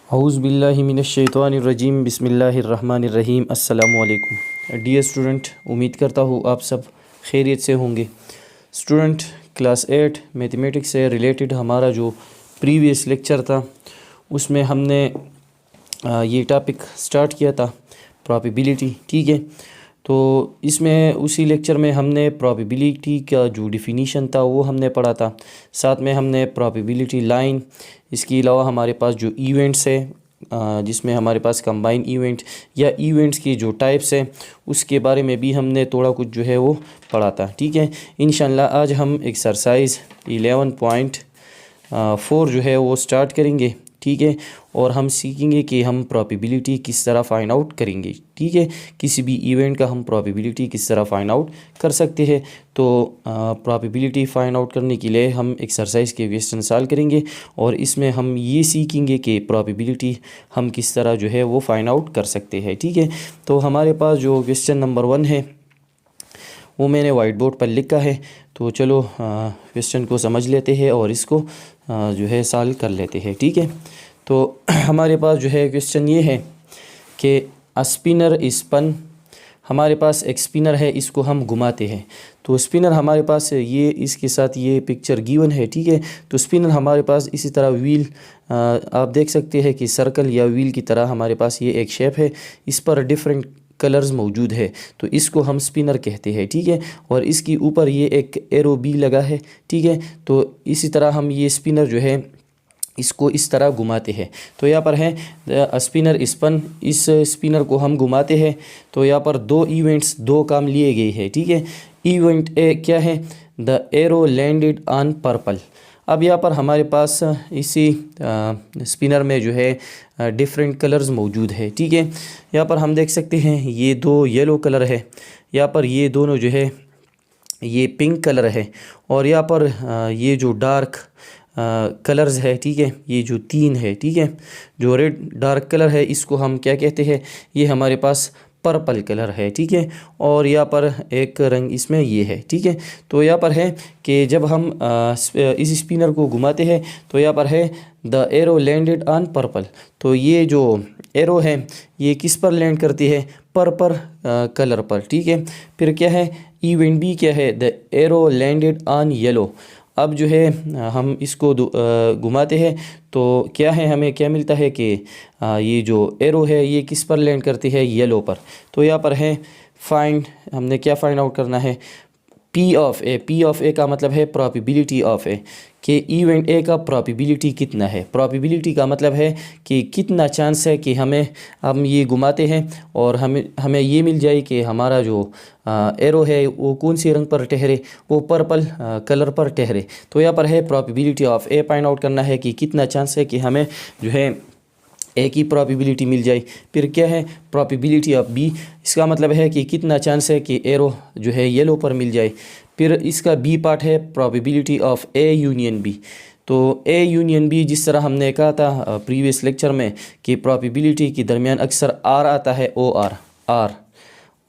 औज़ु बिल्लाहि मिनश्शैतानिर्रजीम बिस्मिल्लाहिर्रहमानिर्रहीम अस्सलामु अलैकुम। डियर स्टूडेंट, उम्मीद करता हूँ आप सब खैरियत से होंगे। स्टूडेंट, क्लास 8 मैथमेटिक्स से रिलेटेड हमारा जो प्रीवियस लेक्चर था उसमें हमने ये टॉपिक स्टार्ट किया था, प्रोबेबिलिटी। ठीक है, तो इसमें उसी लेक्चर में हमने प्रोबेबिलिटी का जो डिफिनीशन था वो हमने पढ़ा था। साथ में हमने प्रोबेबिलिटी लाइन, इसके अलावा हमारे पास जो इवेंट्स है जिसमें हमारे पास कंबाइन इवेंट या इवेंट्स की जो टाइप्स है उसके बारे में भी हमने थोड़ा कुछ जो है वो पढ़ा था। ठीक है, इंशाल्लाह आज हम एक्सरसाइज 11.4 जो है वो स्टार्ट करेंगे। ठीक है, और हम सीखेंगे कि हम प्रोबेबिलिटी किस तरह फाइंड आउट करेंगे। ठीक है, किसी भी इवेंट का हम प्रोबेबिलिटी किस तरह फाइंड आउट कर सकते हैं। तो प्रोबेबिलिटी फाइंड आउट करने के लिए हम एक्सरसाइज के क्वेश्चन सॉल्व करेंगे और इसमें हम ये सीखेंगे कि प्रोबेबिलिटी हम किस तरह जो है वो फाइंड आउट कर सकते हैं। ठीक है, तो हमारे पास जो क्वेश्चन नंबर 1 है वो मैंने वाइट बोर्ड पर लिखा है। तो चलो क्वेश्चन को समझ लेते हैं और इसको जो है सॉल्व कर लेते हैं। ठीक है, तो हमारे पास जो है क्वेश्चन ये है कि स्पिनर स्पन, हमारे पास एक स्पिनर है, इसको हम घुमाते हैं। तो स्पिनर हमारे पास ये इसके साथ ये पिक्चर गिवन है। ठीक है, तो स्पिनर हमारे पास इसी तरह व्हील आप देख सकते हैं कि सर्कल या व्हील की तरह हमारे पास ये एक शेप है, इस पर डिफरेंट कलर्स मौजूद है, तो इसको हम स्पिनर कहते हैं। ठीक है, और इसके ऊपर ये एक एरो बी लगा है। ठीक है, तो इसी तरह हम ये स्पिनर जो है इसको इस तरह घुमाते हैं। तो यहाँ पर है स्पिनर स्पन, इस स्पिनर को हम घुमाते हैं। तो यहाँ पर दो इवेंट्स, दो काम लिए गए हैं। ठीक है, इवेंट ए क्या है, the arrow landed on purple. अब यहाँ पर हमारे पास इसी स्पिनर में जो है डिफरेंट कलर्स मौजूद है। ठीक है, यहाँ पर हम देख सकते हैं ये दो येलो कलर है, यहाँ पर ये दोनों जो है ये पिंक कलर है, और यहाँ पर ये जो डार्क कलर्स है। ठीक है, ये जो 3 है, ठीक है, जो रेड डार्क कलर है इसको हम क्या कहते हैं, ये हमारे पास पर्पल कलर है। ठीक है, और यहाँ पर एक रंग इसमें ये है। ठीक है, तो यहाँ पर है कि जब हम इस स्पिनर को घुमाते हैं तो यहाँ पर है the arrow landed on purple. तो ये जो एरो है ये किस पर लैंड करती है, पर्पल कलर पर। ठीक है, फिर क्या है, इवेंट बी क्या है, the arrow landed on yellow. अब जो है हम इसको घुमाते हैं तो क्या है, हमें क्या मिलता है कि ये जो एरो है ये किस पर लैंड करती है, येलो पर। तो यहाँ पर है फाइंड, हमने क्या फाइंड आउट करना है, P of A. P of A का मतलब है प्रोबेबिलिटी ऑफ ए, कि इवेंट ए का प्रोबेबिलिटी कितना है। प्रोबेबिलिटी का मतलब है कि कितना चांस है कि हम ये घुमाते हैं और हमें ये मिल जाए कि हमारा जो एरो है वो कौन से रंग पर ठहरे, वो पर्पल कलर पर ठहरे। तो यहाँ पर है probability of A find out करना है कि कितना चांस है कि हमें जो है ए की प्रोबेबिलिटी मिल जाए। फिर क्या है, प्रोबेबिलिटी ऑफ बी, इसका मतलब है कि कितना चांस है कि एरो जो है येलो पर मिल जाए। फिर इसका बी पार्ट है probability of A union B. तो ए यूनियन बी, जिस तरह हमने कहा था प्रीवियस लेक्चर में कि प्रोबेबिलिटी के दरमियान अक्सर आर आता है, ओ आर आर,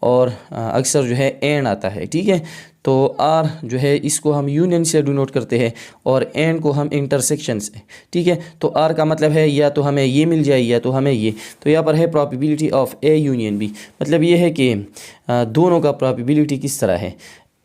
और अक्सर जो है एंड आता है। ठीक है, तो आर जो है इसको हम यूनियन से डिनोट करते हैं और एंड को हम इंटरसेक्शन से। ठीक है, तो आर का मतलब है या तो हमें ये मिल जाए या तो हमें ये। तो यहाँ पर है probability of A union B, मतलब ये है कि दोनों का प्रोबेबिलिटी किस तरह है,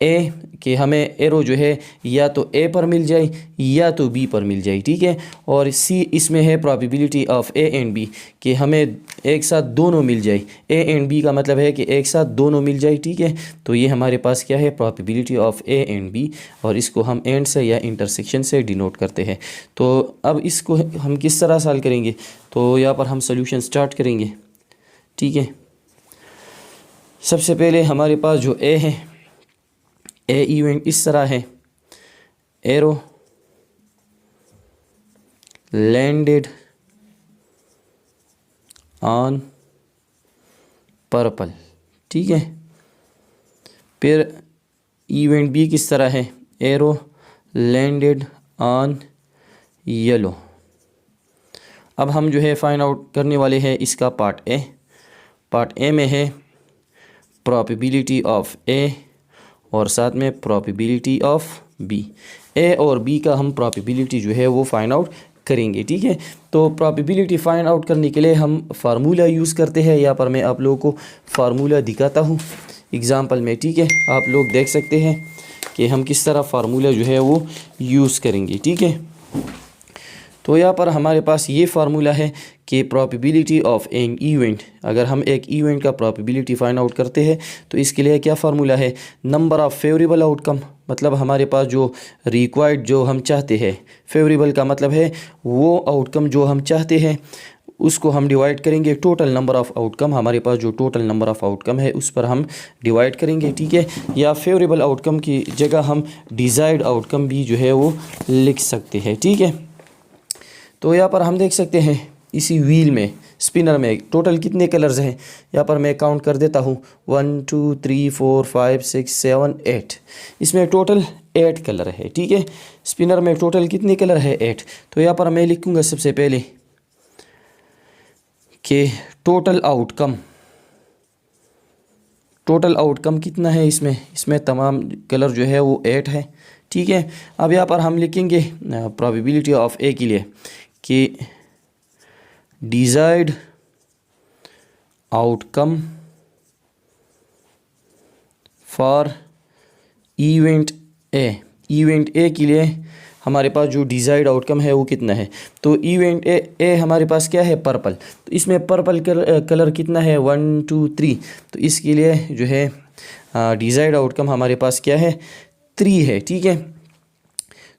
ए कि हमें एरो जो है या तो ए पर मिल जाए या तो बी पर मिल जाए। ठीक है, और सी इसमें है probability of A and B, कि हमें एक साथ दोनों मिल जाए। ए एंड बी का मतलब है कि एक साथ दोनों मिल जाए। ठीक है, तो ये हमारे पास क्या है, probability of A and B, और इसको हम एंड से या इंटरसेक्शन से डिनोट करते हैं। तो अब इसको हम किस तरह सॉल्व करेंगे, तो यहाँ पर हम सोल्यूशन स्टार्ट करेंगे। ठीक है, सबसे पहले हमारे पास जो ए है, ए इवेंट इस तरह है, एरो लैंडेड ऑन पर्पल। ठीक है, फिर इवेंट बी किस तरह है, एरो लैंडेड ऑन येलो। अब हम जो है फाइंड आउट करने वाले हैं इसका पार्ट ए। पार्ट ए में है प्रोबेबिलिटी ऑफ ए और साथ में प्रोबेबिलिटी ऑफ बी। ए और बी का हम प्रोबेबिलिटी जो है वो फाइंड आउट करेंगे। ठीक है, तो प्रोबेबिलिटी फाइंड आउट करने के लिए हम फार्मूला यूज़ करते हैं। यहाँ पर मैं आप लोगों को फार्मूला दिखाता हूँ एग्ज़ाम्पल में। ठीक है, आप लोग देख सकते हैं कि हम किस तरह फार्मूला जो है वो यूज़ करेंगे। ठीक है, तो यहाँ पर हमारे पास ये फार्मूला है कि प्रोबेबिलिटी ऑफ एन इवेंट, अगर हम एक इवेंट का प्रोबेबिलिटी फाइंड आउट करते हैं तो इसके लिए क्या फार्मूला है, नंबर ऑफ़ फेवरेबल आउटकम, मतलब हमारे पास जो रिक्वायर्ड जो हम चाहते हैं, फेवरेबल का मतलब है वो आउटकम जो हम चाहते हैं उसको हम डिवाइड करेंगे टोटल नंबर ऑफ़ आउटकम, हमारे पास जो टोटल नंबर ऑफ़ आउटकम है उस पर हम डिवाइड करेंगे। ठीक है, या फेवरेबल आउटकम की जगह हम डिज़ायर्ड आउटकम भी जो है वो लिख सकते हैं। ठीक है, तो यहाँ पर हम देख सकते हैं इसी व्हील में, स्पिनर में टोटल कितने कलर्स हैं, यहाँ पर मैं काउंट कर देता हूँ 1 2 3 4 5 6 7 8, इसमें टोटल 8 कलर है। ठीक है, स्पिनर में टोटल कितने कलर है 8। तो यहाँ पर मैं लिखूँगा सबसे पहले कि टोटल आउटकम कितना है, इसमें तमाम कलर जो है वो 8 है। ठीक है, अब यहाँ पर हम लिखेंगे प्रोबेबिलिटी ऑफ ए के लिए कि desired outcome for event A के लिए हमारे पास जो डिज़ायर्ड आउटकम है वो कितना है। तो इवेंट ए हमारे पास क्या है, पर्पल, तो इसमें पर्पल कलर कितना है 1 2 3, तो इसके लिए जो है डिज़ायर्ड आउटकम हमारे पास क्या है 3 है। ठीक है,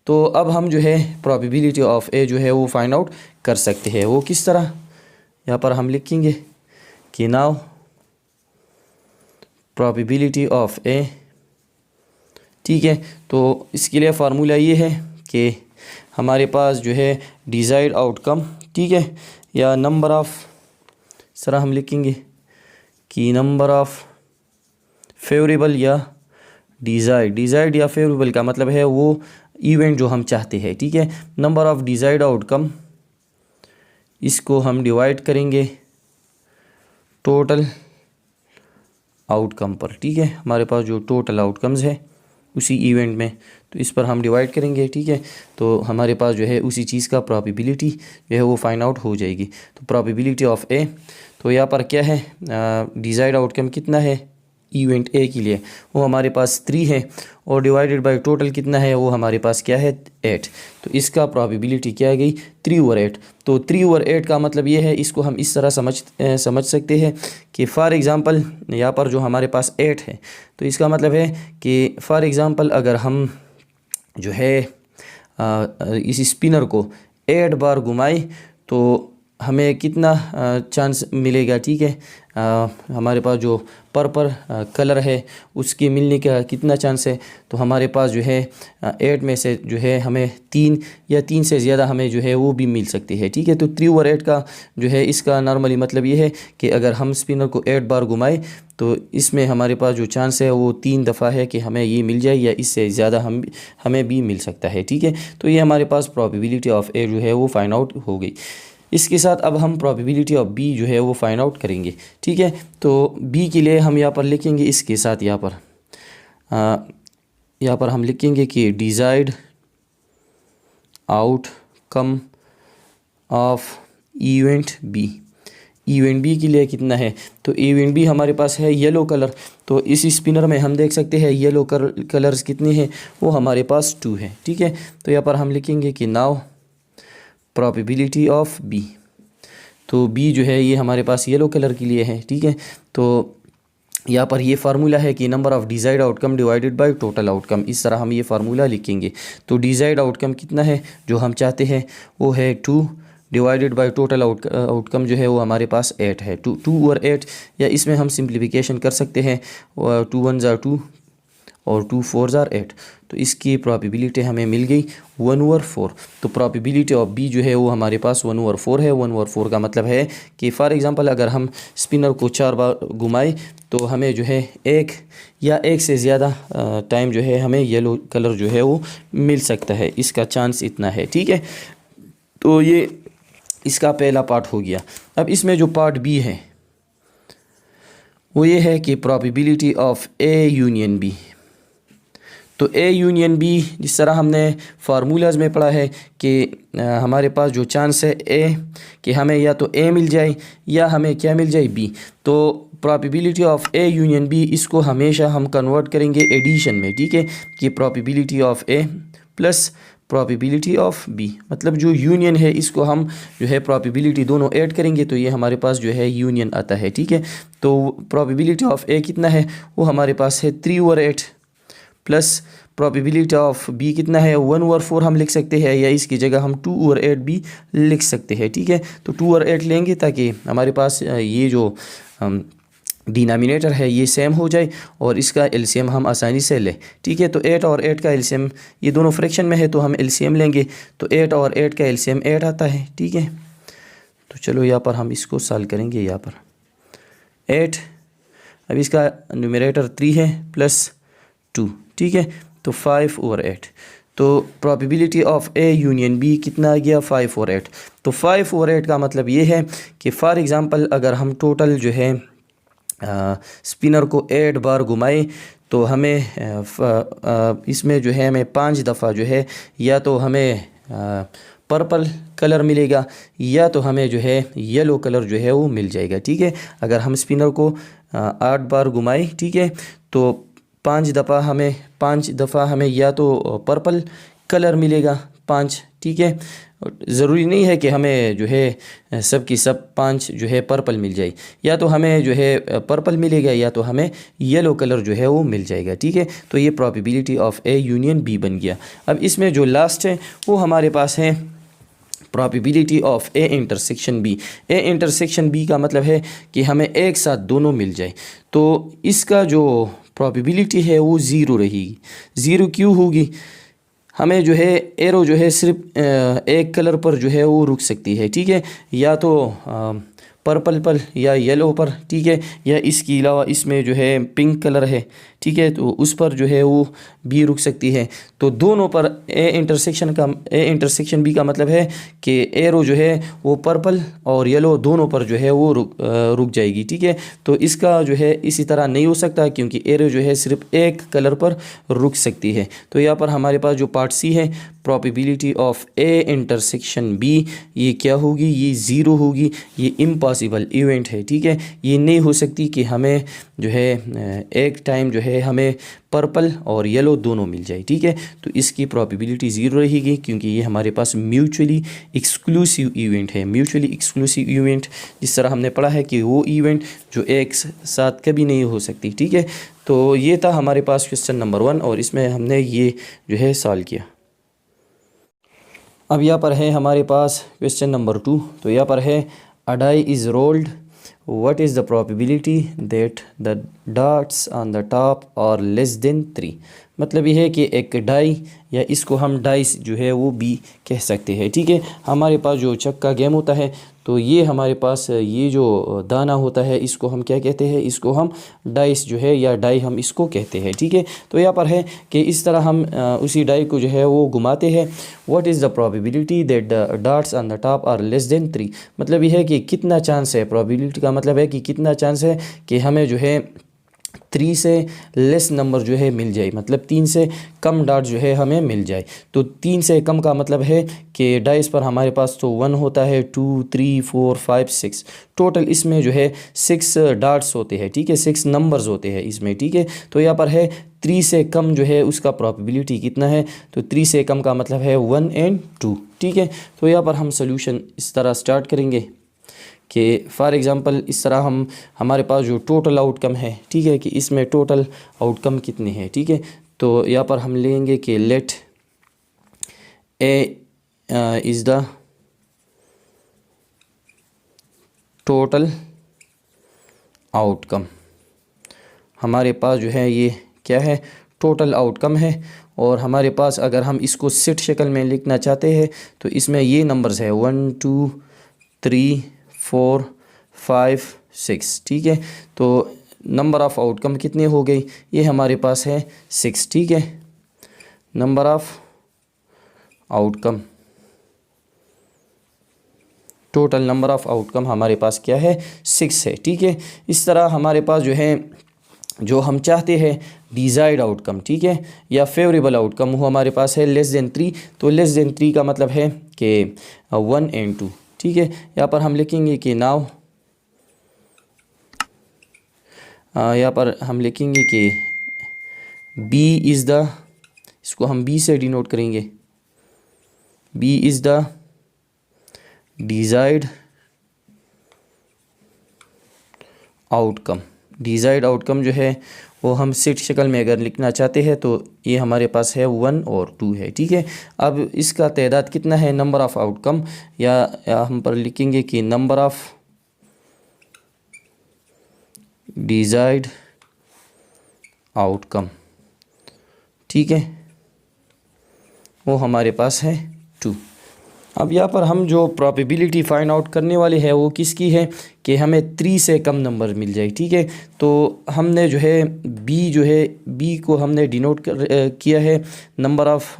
तो अब हम जो है प्रोबेबिलिटी ऑफ ए जो है वो फाइंड आउट कर सकते हैं। वो किस तरह, यहाँ पर हम लिखेंगे कि नाउ प्रोबेबिलिटी ऑफ ए। ठीक है, तो इसके लिए फार्मूला ये है कि हमारे पास जो है डिज़ायर्ड आउटकम, ठीक है, या नंबर ऑफ़, सर हम लिखेंगे कि नंबर ऑफ़ फेवरेबल या डिज़ायर्ड या फेवरेबल का मतलब है वो इवेंट जो हम चाहते हैं। ठीक है, नंबर ऑफ़ डिज़ायर्ड आउटकम, इसको हम डिवाइड करेंगे टोटल आउटकम पर। ठीक है, हमारे पास जो टोटल आउटकम्स है उसी इवेंट में, तो इस पर हम डिवाइड करेंगे। ठीक है, तो हमारे पास जो है उसी चीज़ का प्रोबेबिलिटी जो है वो फाइंड आउट हो जाएगी। तो प्रोबेबिलिटी ऑफ ए, तो यहाँ पर क्या है, डिज़ायर्ड आउटकम कितना है इवेंट ए के लिए, वो हमारे पास 3 है, और डिवाइडेड बाय टोटल कितना है, वो हमारे पास क्या है 8। तो इसका प्रोबेबिलिटी क्या आ गई 3/8। तो 3/8 का मतलब ये है, इसको हम इस तरह समझ सकते हैं कि फॉर एग्ज़ाम्पल यहाँ पर जो हमारे पास 8 है, तो इसका मतलब है कि फॉर एग्ज़ाम्पल अगर हम जो है इस स्पिनर को 8 बार घुमाए तो हमें कितना चांस मिलेगा। ठीक है, हमारे पास जो पर्पल कलर है उसके मिलने का कितना चांस है, तो हमारे पास जो है 8 में से जो है हमें 3 या 3 से ज़्यादा हमें जो है वो भी मिल सकती है। ठीक है, तो 3/8 का जो है इसका नॉर्मली मतलब ये है कि अगर हम स्पिनर को 8 बार घुमाएं तो इसमें हमारे पास जो चांस है वो 3 दफ़ा है कि हमें ये मिल जाए, या इससे ज़्यादा हमें भी मिल सकता है। ठीक है, तो ये हमारे पास प्रोबेबिलिटी ऑफ ए जो है वो फाइंड आउट हो गई। इसके साथ अब हम प्रोबेबिलिटी ऑफ बी जो है वो फाइंड आउट करेंगे। ठीक है, तो बी के लिए हम यहाँ पर लिखेंगे इसके साथ यहाँ पर हम लिखेंगे कि desired outcome of event B के लिए कितना है, तो इवेंट बी हमारे पास है येलो कलर, तो इस स्पिनर में हम देख सकते हैं येलो कलर्स कितने हैं, वो हमारे पास 2 है। ठीक है, तो यहाँ पर हम लिखेंगे कि नाउ प्रोबेबिलिटी ऑफ बी, तो बी जो है ये हमारे पास येलो कलर के लिए है। ठीक है, तो यहाँ पर ये फार्मूला है कि number of desired outcome divided by total outcome, इस तरह हम ये फार्मूला लिखेंगे। तो डिज़ायर्ड आउटकम कितना है जो हम चाहते हैं, वो है 2 डिवाइडेड बाय टोटल आउटकम जो है वो हमारे पास 8 है। 2/8, या इसमें हम सिंप्लीफिकेशन कर सकते हैं, 2 1 ज़ा 2 और 2 4 ज़ा 8, तो इसकी प्रोबेबिलिटी हमें मिल गई 1/4। तो प्रोबेबिलिटी ऑफ बी जो है वो हमारे पास 1/4 है। 1/4 का मतलब है कि फॉर एग्ज़ाम्पल अगर हम स्पिनर को 4 बार घुमाएं तो हमें जो है 1 या 1 से ज़्यादा टाइम जो है हमें येलो कलर जो है वो मिल सकता है, इसका चांस इतना है। ठीक है, तो ये इसका पहला पार्ट हो गया। अब इसमें जो पार्ट बी है वो ये है कि probability of A union B, तो ए यूनियन बी, जिस तरह हमने फार्मूलाज में पढ़ा है कि हमारे पास जो चांस है ए कि हमें या तो ए मिल जाए या हमें क्या मिल जाए, बी। तो probability of A union B, इसको हमेशा हम कन्वर्ट करेंगे एडिशन में, ठीक है, कि probability of A plus probability of B, मतलब जो यूनियन है इसको हम जो है प्रोबेबिलिटी दोनों ऐड करेंगे तो ये हमारे पास जो है यूनियन आता है, ठीक है। तो प्रोबेबिलिटी ऑफ ए कितना है, वो हमारे पास है 3/8 प्लस प्रोबेबिलिटी ऑफ बी कितना है 1/4 हम लिख सकते हैं, या इसकी जगह हम 2/8 भी लिख सकते हैं, ठीक है। तो 2/8 लेंगे ताकि हमारे पास ये जो डिनोमिनेटर है ये सेम हो जाए और इसका एलसीएम हम आसानी से लें, ठीक है। तो 8 और 8 का एलसीएम, ये दोनों फ्रैक्शन में है तो हम एलसीएम लेंगे, तो 8 और 8 का एलसीएम 8 आता है, ठीक है। तो चलो यहाँ पर हम इसको सॉल्व करेंगे। यहाँ पर 8, अब इसका न्यूमरेटर 3 है प्लस 2, ठीक है, तो 5/8। तो probability of A union B कितना आ गया, 5/8। तो 5/8 का मतलब ये है कि फॉर एग्ज़ाम्पल अगर हम टोटल जो है स्पिनर को 8 बार घुमाए तो हमें इसमें जो है हमें 5 दफ़ा जो है या तो हमें पर्पल कलर मिलेगा या तो हमें जो है येलो कलर जो है वो मिल जाएगा, ठीक है। अगर हम स्पिनर को 8 बार घुमाए, ठीक है, तो 5 दफ़ा हमें या तो पर्पल कलर मिलेगा 5, ठीक है। ज़रूरी नहीं है कि हमें जो है सब की सब 5 जो है पर्पल मिल जाए, या तो हमें जो है पर्पल मिलेगा या तो हमें येलो कलर जो है वो मिल जाएगा, ठीक है। तो ये probability of A union B बन गया। अब इसमें जो लास्ट है वो हमारे पास है probability of A intersection B. A intersection B का मतलब है कि हमें एक साथ दोनों मिल जाए, तो इसका जो प्रोबेबिलिटी है वो ज़ीरो रहेगी। ज़ीरो क्यों होगी, हमें जो है एरो जो है सिर्फ एक कलर पर जो है वो रुक सकती है, ठीक है, या तो पर्पल पर या येलो पर, ठीक है, या इसके अलावा इसमें जो है पिंक कलर है, ठीक है, तो उस पर जो है वो भी रुक सकती है। तो दोनों पर ए इंटरसेक्शन बी का मतलब है कि एरो जो है वो पर्पल और येलो दोनों पर जो है वो रुक जाएगी, ठीक है। तो इसका जो है इसी तरह नहीं हो सकता क्योंकि एरो जो है सिर्फ एक कलर पर रुक सकती है। तो यहाँ पर हमारे पास जो पार्ट सी है probability of A intersection B, ये क्या होगी, ये ज़ीरो होगी। ये इम्पॉसिबल इवेंट है, ठीक है, ये नहीं हो सकती कि हमें जो है एक टाइम जो है हमें पर्पल और येलो दोनों मिल जाए, ठीक है। तो इसकी प्रोबेबिलिटी ज़ीरो रहेगी क्योंकि ये हमारे पास म्यूचुअली एक्सक्लूसिव इवेंट है। म्यूचुअली एक्सक्लूसिव इवेंट जिस तरह हमने पढ़ा है कि वो इवेंट जो एक साथ कभी नहीं हो सकती, ठीक है। तो ये था हमारे पास क्वेश्चन नंबर 1 और इसमें हमने ये जो है सॉल्व किया। अब यहाँ पर है हमारे पास क्वेश्चन नंबर 2। तो यहाँ पर है a die is rolled, what is the probability that the dots on the top are less than 3। मतलब ये है कि एक डाई, या इसको हम डाइस जो है वो भी कह सकते हैं, ठीक है। हमारे पास जो चक का गेम होता है तो ये हमारे पास ये जो दाना होता है इसको हम क्या कहते हैं, इसको हम डाइस जो है या डाई हम इसको कहते हैं, ठीक है। तो यहाँ पर है कि इस तरह हम उसी डाई को जो है वो घुमाते हैं। What is the probability that the darts on the top are less than 3। मतलब ये है कि कितना चांस है, प्रोबेबिलिटी का मतलब है कि कितना चांस है कि हमें जो है 3 से लेस नंबर जो है मिल जाए, मतलब 3 से कम डाट जो है हमें मिल जाए। तो 3 से कम का मतलब है कि डाइस पर हमारे पास तो 1 होता है, 2 3 4 5 6, टोटल इसमें जो है 6 डाट्स होते हैं, ठीक है, 6 नंबर्स होते हैं इसमें, ठीक है। तो यहाँ पर है 3 से कम जो है उसका प्रोबेबिलिटी कितना है, तो 3 से कम का मतलब है 1 और 2, ठीक है। तो यहाँ पर हम सोल्यूशन इस तरह स्टार्ट करेंगे कि फॉर एग्ज़ाम्पल इस तरह हमारे पास जो टोटल आउटकम है, ठीक है, कि इसमें टोटल आउटकम कितने हैं, ठीक है। तो यहाँ पर हम लेंगे कि let A is the total outcome. हमारे पास जो है ये क्या है, टोटल आउटकम है। और हमारे पास अगर हम इसको सेट शक्ल में लिखना चाहते हैं तो इसमें ये नंबर्स है 1 2 3 4 5 6, ठीक है। तो नंबर ऑफ़ आउटकम कितने हो गई, ये हमारे पास है 6, ठीक है। Number of outcome, total number of outcome हमारे पास क्या है, 6 है, ठीक है। इस तरह हमारे पास जो है जो हम चाहते हैं डिज़ायर्ड आउटकम, ठीक है, या फेवरेबल आउटकम, वो हमारे पास है लेस देन 3। तो लेस देन 3 का मतलब है कि 1 एंड 2, ठीक है। यहाँ पर हम लिखेंगे कि नाउ, यहाँ पर हम लिखेंगे कि बी इज़ द, इसको हम बी से डिनोट करेंगे, B is the desired outcome. Desired outcome जो है वो हम सेट शक्ल में अगर लिखना चाहते हैं तो ये हमारे पास है 1 और 2 है, ठीक है। अब इसका तादाद कितना है, नंबर ऑफ़ आउटकम, या हम पर लिखेंगे कि नंबर ऑफ़ डिज़ायर्ड आउटकम, ठीक है, वो हमारे पास है 2। अब यहाँ पर हम जो प्रोबेबिलिटी फाइंड आउट करने वाले हैं वो किसकी है कि हमें 3 से कम नंबर मिल जाए, ठीक है। तो हमने जो है बी को हमने डिनोट किया है नंबर ऑफ़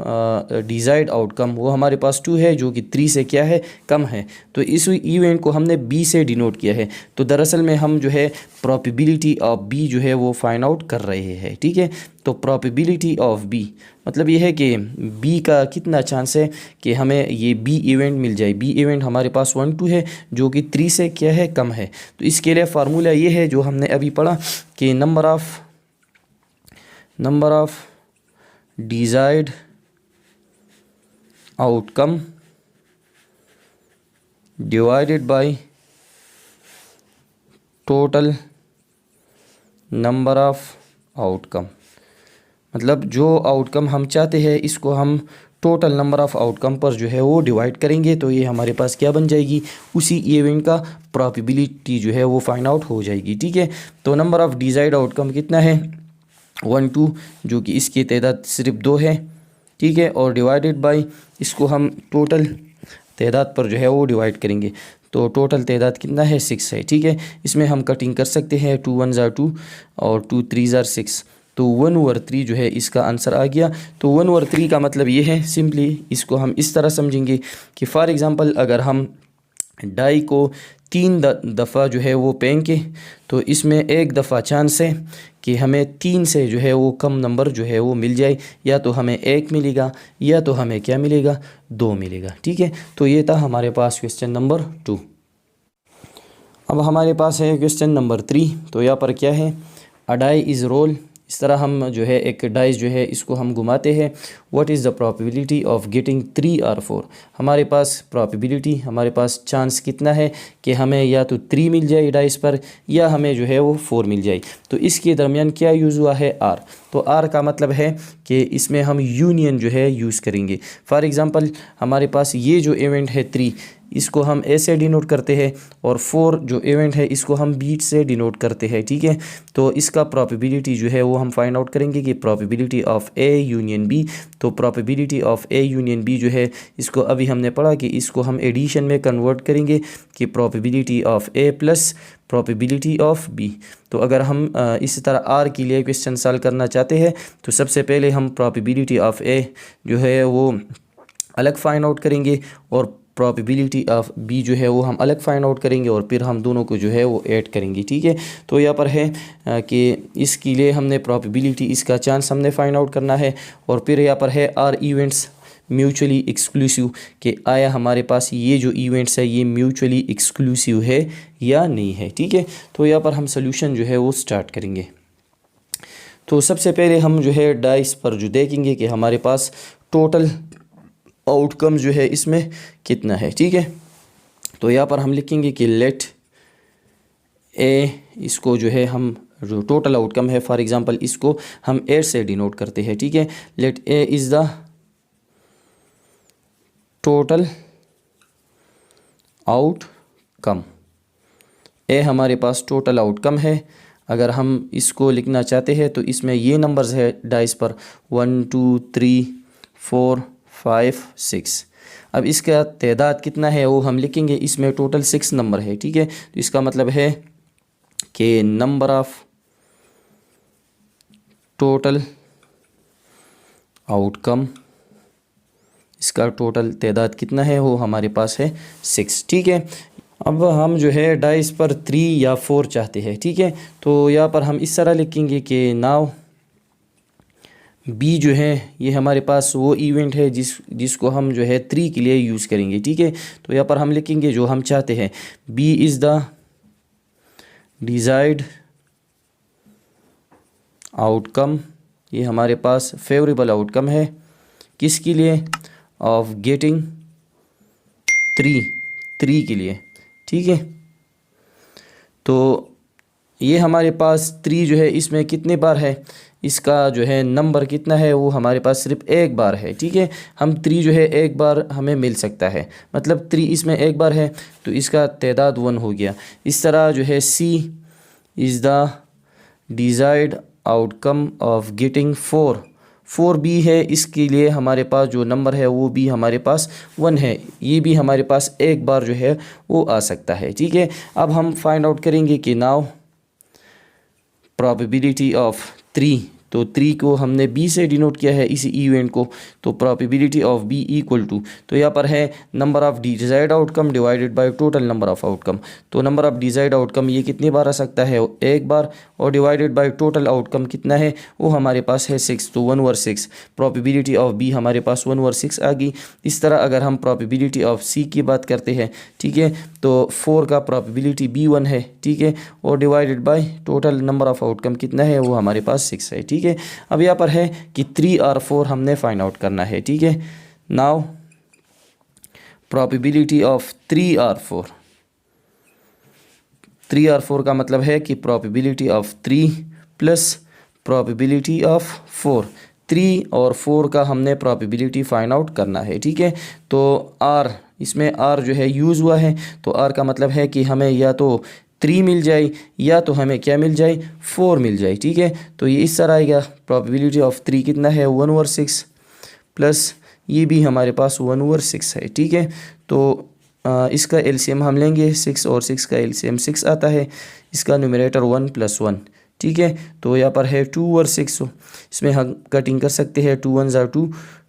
डिज़ायर्ड आउटकम, वो हमारे पास 2 है जो कि 3 से क्या है, कम है। तो इस इवेंट को हमने बी से डिनोट किया है। तो दरअसल में हम जो है प्रोबेबिलिटी ऑफ बी जो है वो फाइंड आउट कर रहे हैं, ठीक है। तो प्रोबेबिलिटी ऑफ बी मतलब ये है कि बी का कितना चांस है कि हमें ये बी इवेंट मिल जाए। बी इवेंट हमारे पास 1 2 है जो कि 3 से क्या है, कम है। तो इसके लिए फार्मूला ये है जो हमने अभी पढ़ा कि number of desired outcome divided by total number of outcome. मतलब जो आउटकम हम चाहते हैं इसको हम टोटल नंबर ऑफ़ आउटकम पर जो है वो डिवाइड करेंगे, तो ये हमारे पास क्या बन जाएगी, उसी इवेंट का प्रोबेबिलिटी जो है वो फाइंड आउट हो जाएगी, ठीक है। तो नंबर ऑफ़ डिज़ायर्ड आउटकम कितना है, 1 2, जो कि इसकी तादाद सिर्फ 2 है, ठीक है, और डिवाइडेड बाय इसको हम टोटल तादाद पर जो है वो डिवाइड करेंगे। तो टोटल तादाद कितना है, 6 है, ठीक है। इसमें हम कटिंग कर सकते हैं, 2 1 ज़ा 2 और 2 3 ज़ा 6, तो 1/3 जो है इसका आंसर आ गया। तो 1/3 का मतलब ये है, सिंपली इसको हम इस तरह समझेंगे कि फॉर एग्ज़ाम्पल अगर हम डाई को 3 दफ़ा जो है वो फेंके तो इसमें एक दफ़ा चांस है कि हमें 3 से जो है वो कम नंबर जो है वो मिल जाए, या तो हमें 1 मिलेगा या तो हमें क्या मिलेगा, 2 मिलेगा, ठीक है। तो ये था हमारे पास क्वेश्चन नंबर 2। अब हमारे पास है क्वेश्चन नंबर 3। तो यहाँ पर क्या है, अ डाई इज़ रोल, इस तरह हम जो है एक डाइस जो है इसको हम घुमाते हैं। What is the probability of getting 3 और 4। हमारे पास प्रोबेबिलिटी, हमारे पास चांस कितना है कि हमें या तो 3 मिल जाए डाइस पर या हमें जो है वो 4 मिल जाए। तो इसके दरमियान क्या यूज़ हुआ है, आर। तो आर का मतलब है कि इसमें हम यूनियन जो है यूज़ करेंगे। फॉर एग्ज़ाम्पल हमारे पास ये जो इवेंट है 3, इसको हम ए से डिनोट करते हैं, और 4 जो इवेंट है इसको हम बी से डिनोट करते हैं, ठीक है। तो इसका प्रोबेबिलिटी जो है वो हम फाइंड आउट करेंगे कि probability of A union B. तो probability of A union B जो है इसको अभी हमने पढ़ा कि इसको हम एडिशन में कन्वर्ट करेंगे कि probability of A plus probability of B. तो अगर हम इसी तरह आर के लिए क्वेश्चन सॉल्व करना चाहते हैं तो सबसे पहले हम प्रोबेबिलिटी ऑफ ए जो है वो अलग फाइंड आउट करेंगे और प्रोबेबिलिटी ऑफ बी जो है वो हम अलग फाइंड आउट करेंगे, और फिर हम दोनों को जो है वो ऐड करेंगे, ठीक है। तो यहाँ पर है कि इसके लिए हमने प्रोबेबिलिटी, इसका चांस हमने फाइंड आउट करना है, और फिर यहाँ पर है आर इवेंट्स म्यूचुअली एक्सक्लूसिव, कि आया हमारे पास ये जो इवेंट्स है ये म्यूचुअली एक्सक्लूसिव है या नहीं है, ठीक है। तो यहाँ पर हम सोल्यूशन जो है वो स्टार्ट करेंगे। तो सबसे पहले हम जो है डाइस पर जो देखेंगे कि हमारे पास टोटल आउटकम जो है इसमें कितना है, ठीक है। तो यहाँ पर हम लिखेंगे कि लेट ए, इसको जो है हम जो टोटल आउटकम है, फॉर एग्जांपल इसको हम 8 से डिनोट करते हैं, ठीक है। Let A is the total outcome. A हमारे पास टोटल आउटकम है। अगर हम इसको लिखना चाहते हैं तो इसमें ये नंबर्स है डाइस पर 1 2 3 4 5 6। अब इसका तादाद कितना है वो हम लिखेंगे, इसमें टोटल 6 नंबर है, ठीक है। तो इसका मतलब है कि नंबर ऑफ टोटल आउटकम, इसका टोटल तादाद कितना है वो हमारे पास है 6, ठीक है। अब हम जो है डाइस पर 3 या 4 चाहते हैं, ठीक है। तो यहाँ पर हम इस तरह लिखेंगे कि नाउ बी जो है ये हमारे पास वो इवेंट है जिसको हम जो है 3 के लिए यूज़ करेंगे, ठीक है। तो यहाँ पर हम लिखेंगे जो हम चाहते हैं, B is the desired outcome, ये हमारे पास फेवरेबल आउटकम है किसके लिए, ऑफ गेटिंग 3 के लिए, ठीक है। तो ये हमारे पास 3 जो है इसमें कितने बार है, इसका जो है नंबर कितना है वो हमारे पास सिर्फ एक बार है, ठीक है। हम 3 जो है एक बार हमें मिल सकता है, मतलब 3 इसमें एक बार है तो इसका तादाद 1 हो गया। इस तरह जो है C is the desired outcome of getting 4 भी है, इसके लिए हमारे पास जो नंबर है वो भी हमारे पास 1 है, ये भी हमारे पास एक बार जो है वो आ सकता है, ठीक है। अब हम फाइंड आउट करेंगे कि नाउ प्रोबेबिलिटी ऑफ 3, तो 3 को हमने बी से डिनोट किया है इसी इवेंट को, तो probability of B equal to, तो यहाँ पर है number of desired outcome divided by total number of outcome. तो नंबर ऑफ डिजायर्ड आउटकम ये कितनी बार आ सकता है, एक बार, और डिवाइडेड बाय टोटल आउटकम कितना है वो हमारे पास है 6, तो 1/6। प्रोबेबिलिटी ऑफ बी हमारे पास 1/6 आ गई। इस तरह अगर हम प्रोबेबिलिटी ऑफ सी की बात करते हैं, ठीक है, तो 4 का प्रोबेबिलिटी B1 है, ठीक है, और divided by total number of outcome कितना है वो हमारे पास 6 है, ठीक है। अब यहाँ पर है कि 3 और 4 हमने फाइंड आउट करना है, ठीक है। नाउ प्रोबेबिलिटी ऑफ 3 और 4 का मतलब है कि probability of 3 plus probability of 4, 3 और 4 का हमने प्रोबेबिलिटी फाइंड आउट करना है, ठीक है। तो आर, इसमें आर जो है यूज़ हुआ है, तो आर का मतलब है कि हमें या तो 3 मिल जाए या तो हमें क्या मिल जाए, 4 मिल जाए, ठीक है। तो ये इस तरह आएगा, प्रोबेबिलिटी ऑफ 3 कितना है 1/6 प्लस ये भी हमारे पास 1/6 है, ठीक है। तो इसका एलसीएम हम लेंगे, 6 और 6 का एलसीएम 6 आता है, इसका न्यूमरेटर 1 + 1, ठीक है। तो यहाँ पर है 2/6, इसमें हम कटिंग कर सकते हैं, 2 1 ज़ा 2,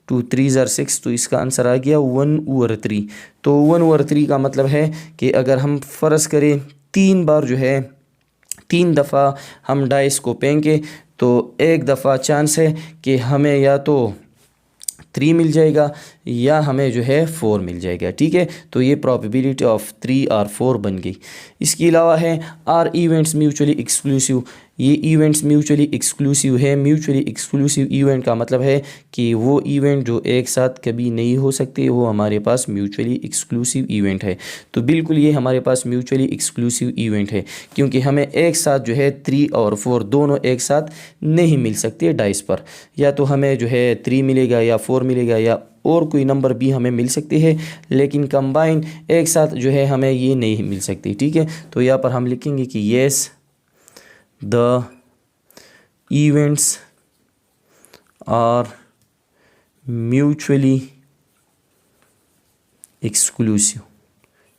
2 3 ज़ा 6, तो इसका आंसर आ गया 1/3। तो 1/3 का मतलब है कि अगर हम फ़र्ज़ करें 3 बार जो है 3 दफ़ा हम डाइस को फेंकें तो एक दफ़ा चांस है कि हमें या तो 3 मिल जाएगा या हमें जो है 4 मिल जाएगा, ठीक है। तो ये प्रोबेबिलिटी ऑफ 3 और 4 बन गई। इसके अलावा है आर इवेंट्स म्यूचुअली एक्सक्लूसिव, ये इवेंट्स म्यूचुअली एक्सक्लूसिव है। म्यूचुअली एक्सक्लूसिव इवेंट का मतलब है कि वो इवेंट जो एक साथ कभी नहीं हो सकते वो हमारे पास म्यूचुअली एक्सक्लूसिव इवेंट है। तो बिल्कुल ये हमारे पास म्यूचुअली एक्सक्लूसिव इवेंट है, क्योंकि हमें एक साथ जो है 3 और 4 दोनों एक साथ नहीं मिल सकते डाइस पर, या तो हमें जो है 3 मिलेगा या 4 मिलेगा या और कोई नंबर भी हमें मिल सकते हैं, लेकिन कंबाइन एक साथ जो है हमें ये नहीं मिल सकती, ठीक है। तो यहाँ पर हम लिखेंगे कि yes the events are mutually exclusive,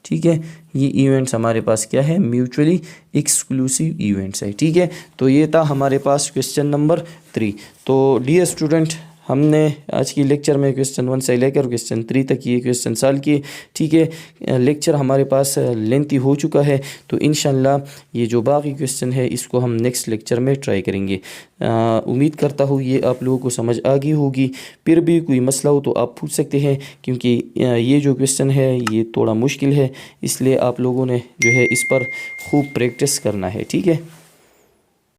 ठीक है। ये इवेंट्स हमारे पास क्या है, म्यूचुअली एक्सक्लूसिव इवेंट्स है, ठीक है। तो ये था हमारे पास क्वेश्चन नंबर 3। तो डियर स्टूडेंट, हमने आज की लेक्चर में क्वेश्चन 1 से लेकर क्वेश्चन 3 तक ये क्वेश्चन सॉल्व किए, ठीक है। लेक्चर हमारे पास लेंथी हो चुका है, तो इंशाल्लाह ये जो बाकी क्वेश्चन है इसको हम नेक्स्ट लेक्चर में ट्राई करेंगे। उम्मीद करता हूँ ये आप लोगों को समझ आ गई होगी। फिर भी कोई मसला हो तो आप पूछ सकते हैं, क्योंकि ये जो क्वेश्चन है ये थोड़ा मुश्किल है, इसलिए आप लोगों ने जो है इस पर खूब प्रैक्टिस करना है, ठीक है।